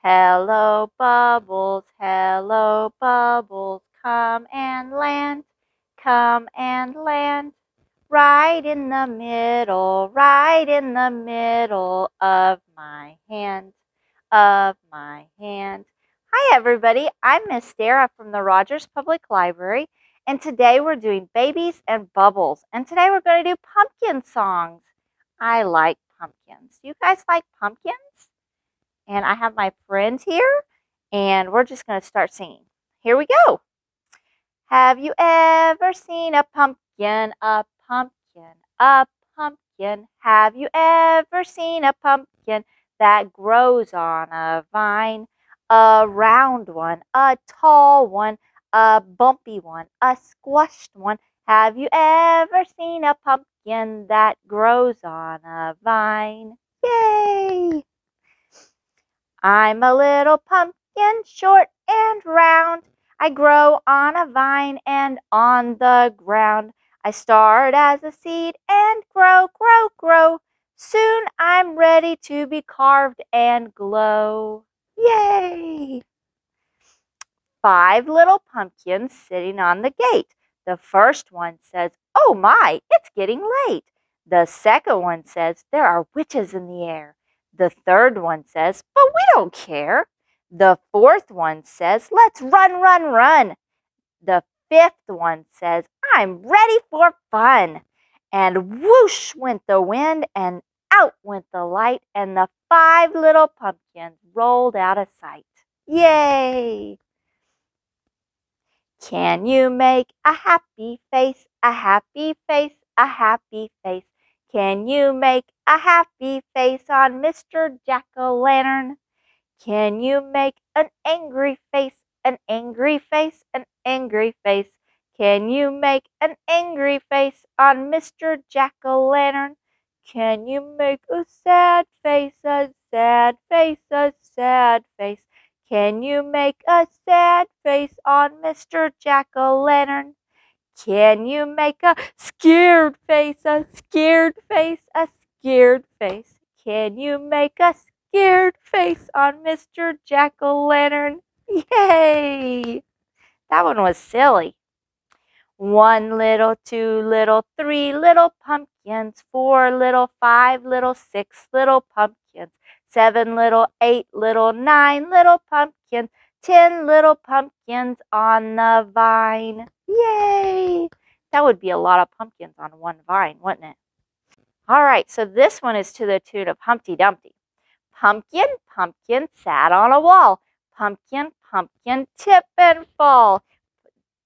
Hello, bubbles, come and land, right in the middle of my hand, Hi, everybody. I'm Miss Dara from the Rogers Public Library, and today we're doing babies and bubbles, and today we're going to do pumpkin songs. I like pumpkins. You guys like pumpkins? And I have my friend here, and we're just going to start singing. Here we go. Have you ever seen a pumpkin, a pumpkin, a pumpkin? Have you ever seen a pumpkin that grows on a vine? A round one, a tall one, a bumpy one, a squashed one. Have you ever seen a pumpkin that grows on a vine? Yay! I'm a little pumpkin, short and round. I grow on a vine and on the ground. I start as a seed and grow, grow, grow. Soon I'm ready to be carved and glow. Yay! 5 little pumpkins sitting on the gate. The first one says, "Oh my, it's getting late." The second one says, "There are witches in the air." The third one says, "But we don't care." The fourth one says, "Let's run, run, run." The fifth one says, "I'm ready for fun." And whoosh went the wind and out went the light, and the 5 little pumpkins rolled out of sight. Yay! Can you make a happy face, a happy face, a happy face? Can you make a happy face on Mr. Jack-o'-lantern? Can you make an angry face, an angry face, an angry face? Can you make an angry face on Mr. Jack-o'-lantern? Can you make a sad face, a sad face, a sad face? Can you make a sad face on Mr. Jack-o'-lantern? Can you make a scared face, a scared face, a scared face? Can you make a scared face on Mr. Jack-o'-lantern? Yay! That one was silly. 1 little, 2 little, 3 little pumpkins, 4 little, 5 little, 6 little pumpkins, 7 little, 8 little, 9 little pumpkins, 10 little pumpkins on the vine. Yay! That would be a lot of pumpkins on one vine, wouldn't it? All right, so this one is to the tune of Humpty Dumpty. Pumpkin, pumpkin sat on a wall. Pumpkin, pumpkin, tip and fall.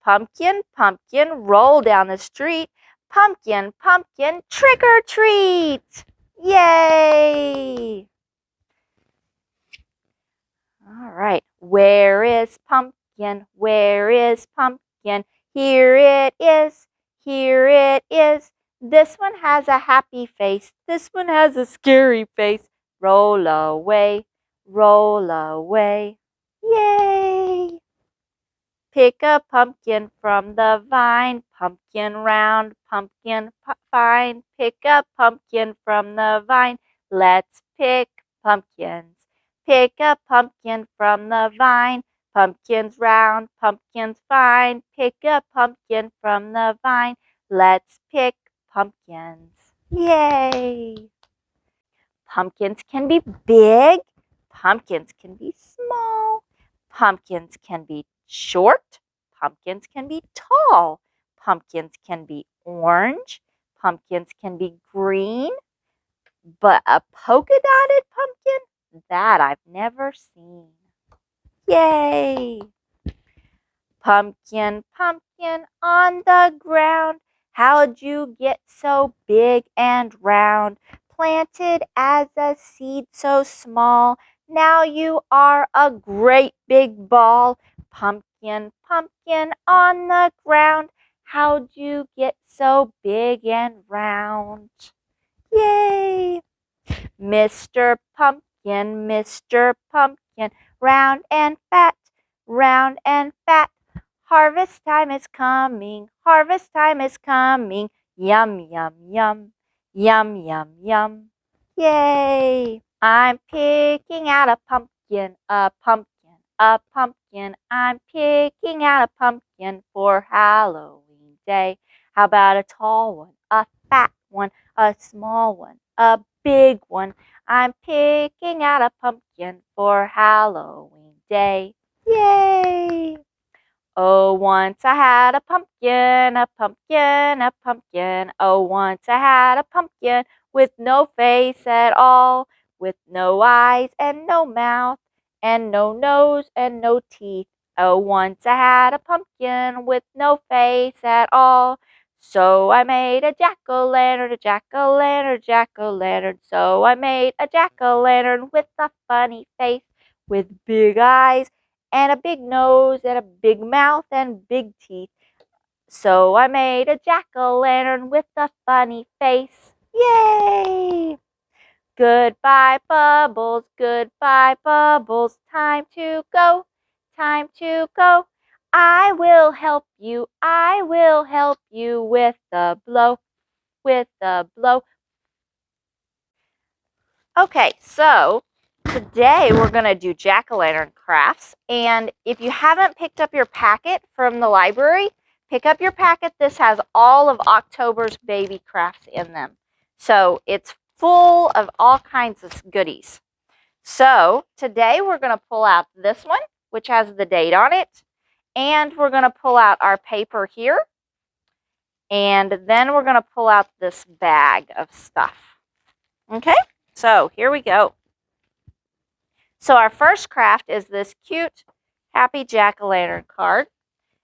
Pumpkin, pumpkin, roll down the street. Pumpkin, pumpkin, trick or treat. Yay! All right. Where is pumpkin? Where is pumpkin? Here it is. Here it is. This one has a happy face. This one has a scary face. Roll away. Roll away. Yay! Pick a pumpkin from the vine, pumpkin round, pumpkin fine. Pick a pumpkin from the vine, let's pick pumpkins. Pick a pumpkin from the vine, pumpkins round, pumpkins fine. Pick a pumpkin from the vine, let's pick pumpkins. Yay! Pumpkins can be big, pumpkins can be small, pumpkins can be short, pumpkins can be tall, pumpkins can be orange, pumpkins can be green, but a polka dotted pumpkin, that I've never seen. Yay! Pumpkin, pumpkin on the ground, how'd you get so big and round? Planted as a seed so small, now you are a great big ball. Pumpkin, pumpkin on the ground, how'd you get so big and round? Yay! Mr. Pumpkin, Mr. Pumpkin, round and fat, round and fat. Harvest time is coming, harvest time is coming. Yum, yum, yum, yum, yum, yum. Yay! I'm picking out a pumpkin pumpkin, a pumpkin, a pumpkin. I'm picking out a pumpkin for Halloween Day. How about a tall one, a fat one, a small one, a big one? I'm picking out a pumpkin for Halloween Day. Yay! Oh, once I had a pumpkin, a pumpkin, a pumpkin. Oh, once I had a pumpkin with no face at all, with no eyes and no mouth, and no nose and no teeth. Oh, once I had a pumpkin with no face at all. So I made a jack-o'-lantern, a jack-o'-lantern, jack-o'-lantern. So I made a jack-o'-lantern with a funny face, with big eyes and a big nose and a big mouth and big teeth. So I made a jack-o'-lantern with a funny face. Yay! Goodbye, Bubbles, goodbye, Bubbles. Time to go, time to go. I will help you with the blow, with the blow. Okay, so today we're going to do jack-o'-lantern crafts. And if you haven't picked up your packet from the library, pick up your packet. This has all of October's baby crafts in them. So it's full of all kinds of goodies. So today we're going to pull out this one, which has the date on it. And we're going to pull out our paper here. And then we're going to pull out this bag of stuff. Okay, so here we go. So our first craft is this cute Happy Jack-o'-lantern card.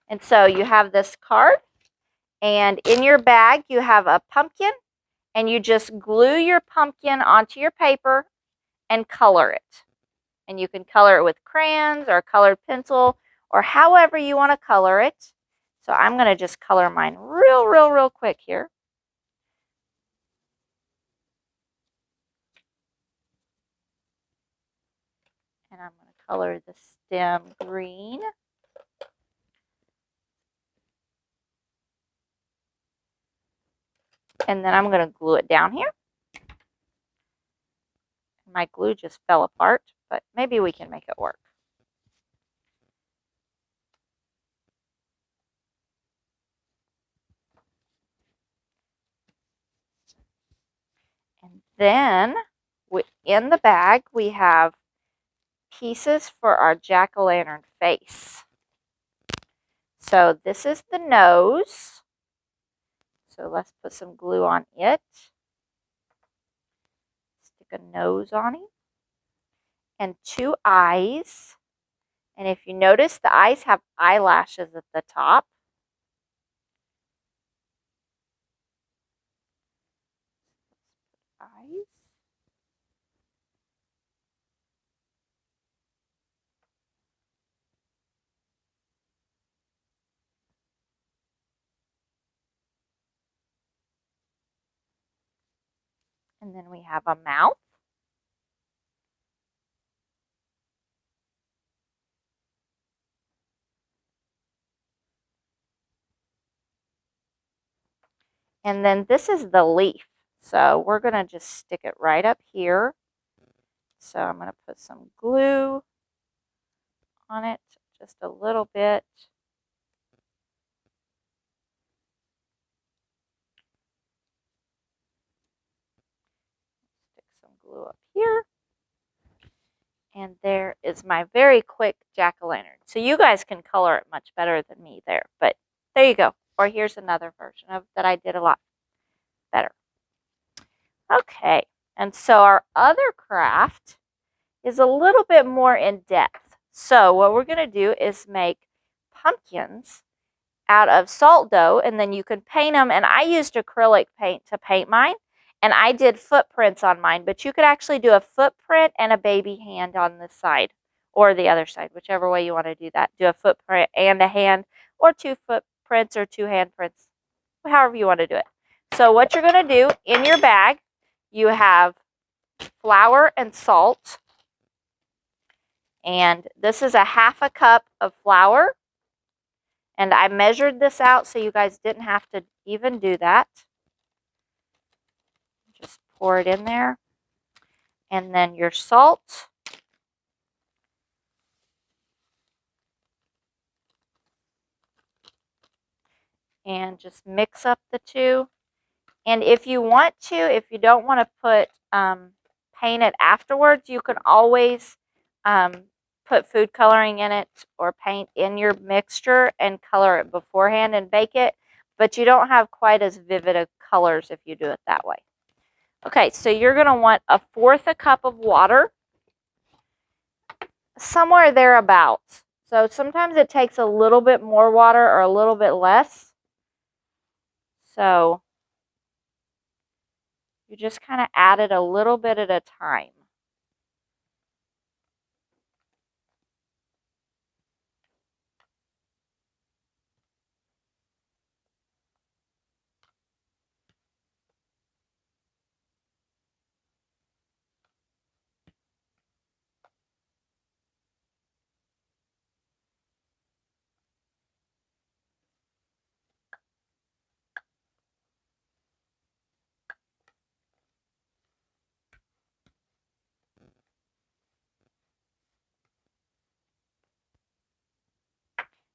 And so you have this card, and in your bag you have a pumpkin, and you just glue your pumpkin onto your paper and color it. And you can color it with crayons or a colored pencil or however you want to color it. So I'm going to just color mine real quick here. And I'm going to color the stem green. And then I'm going to glue it down here. My glue just fell apart, but maybe we can make it work. And then in the bag, we have pieces for our jack-o'-lantern face. So this is the nose. So let's put some glue on it. Stick a nose on it. And two eyes. And if you notice, the eyes have eyelashes at the top. Eyes. And then we have a mouth. And then this is the leaf. So we're going to just stick it right up here. So I'm going to put some glue on it, just a little bit. Stick some glue up here. And there is my very quick jack-o'-lantern. So you guys can color it much better than me there. But there you go. Or here's another version of that I did a lot better. Okay. And so our other craft is a little bit more in depth. So what we're going to do is make pumpkins out of salt dough, and then you can paint them. And I used acrylic paint to paint mine, and I did footprints on mine, but you could actually do a footprint and a baby hand on this side or the other side, whichever way you want to do that. Do a footprint and a hand, or two footprints or two handprints, however you want to do it. So what you're going to do in your bag, you have flour and salt. And this is a half a cup of flour. And I measured this out so you guys didn't have to even do that. Just pour it in there. And then your salt. and just mix up the two. And if you want to, if you don't want to put paint it afterwards, you can always put food coloring in it or paint in your mixture and color it beforehand and bake it. But you don't have quite as vivid of colors if you do it that way. Okay, so you're going to want 1/4 a cup of water, somewhere thereabouts. So sometimes it takes a little bit more water or a little bit less. So you just kind of add it a little bit at a time.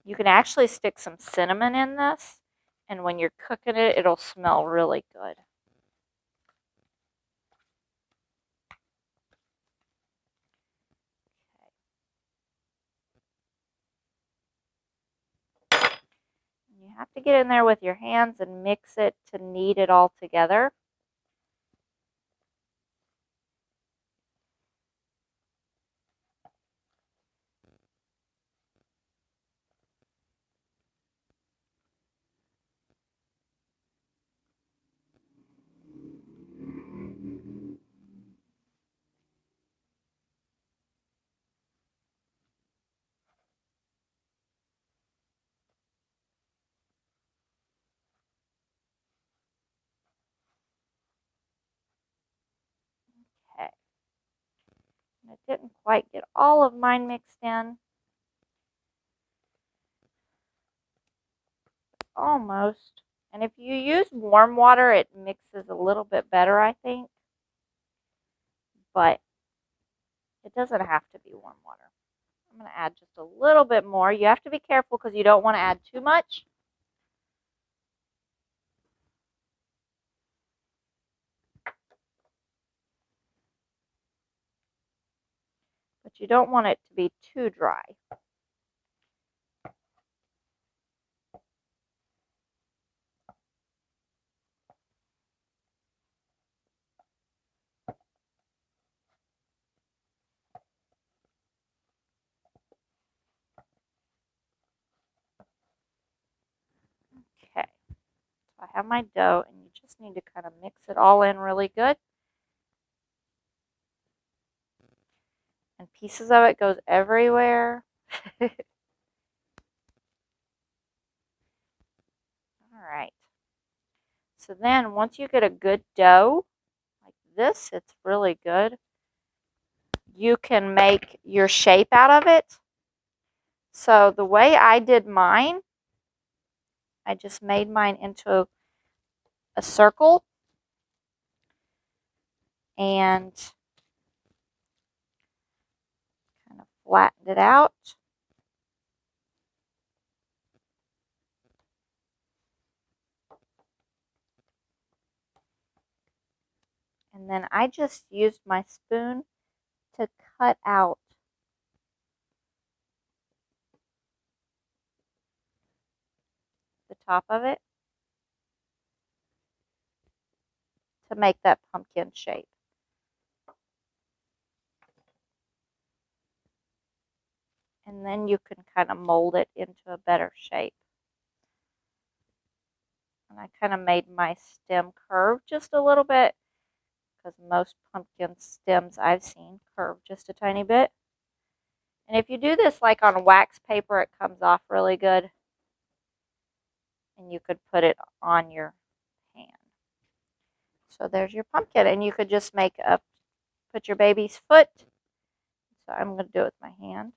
You can actually stick some cinnamon in this, and when you're cooking it, it'll smell really good. You have to get in there with your hands and mix it to knead it all together. Okay. And I didn't quite get all of mine mixed in. Almost. And if you use warm water, it mixes a little bit better, I think. But it doesn't have to be warm water. I'm going to add just a little bit more. You have to be careful because you don't want to add too much. But you don't want it to be too dry. Okay. So I have my dough, and you just need to kind of mix it all in really good. And pieces of it goes everywhere. All right. So then once you get a good dough like this, it's really good. You can make your shape out of it. So the way I did mine, I just made mine into a circle and kind of flattened it out. And then I just used my spoon to cut out the top of it to make that pumpkin shape. And then you can kind of mold it into a better shape. And I kind of made my stem curve just a little bit because most pumpkin stems I've seen curve just a tiny bit. And if you do this like on wax paper, it comes off really good. And you could put it on your hand. So there's your pumpkin. And you could just put your baby's foot. So I'm going to do it with my hand.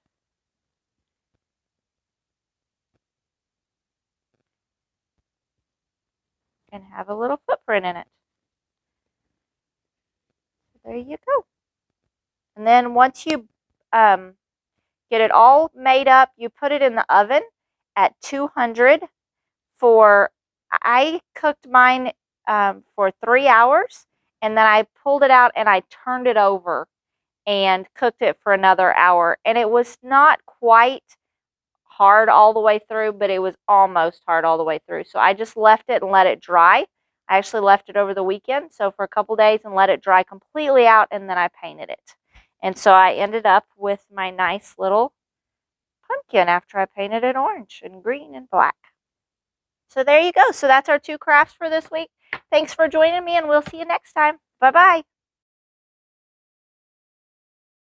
And have a little footprint in it. So there you go. And then once you get it all made up, you put it in the oven at 200 for I cooked mine for 3 hours, and then I pulled it out and I turned it over and cooked it for another hour. And it was not quite hard all the way through, but it was almost hard all the way through. So I just left it and let it dry. I actually left it over the weekend, so for a couple days, and let it dry completely out, and then I painted it. And so I ended up with my nice little pumpkin after I painted it orange and green and black. So there you go. So that's our 2 crafts for this week. Thanks for joining me, and we'll see you next time. Bye-bye.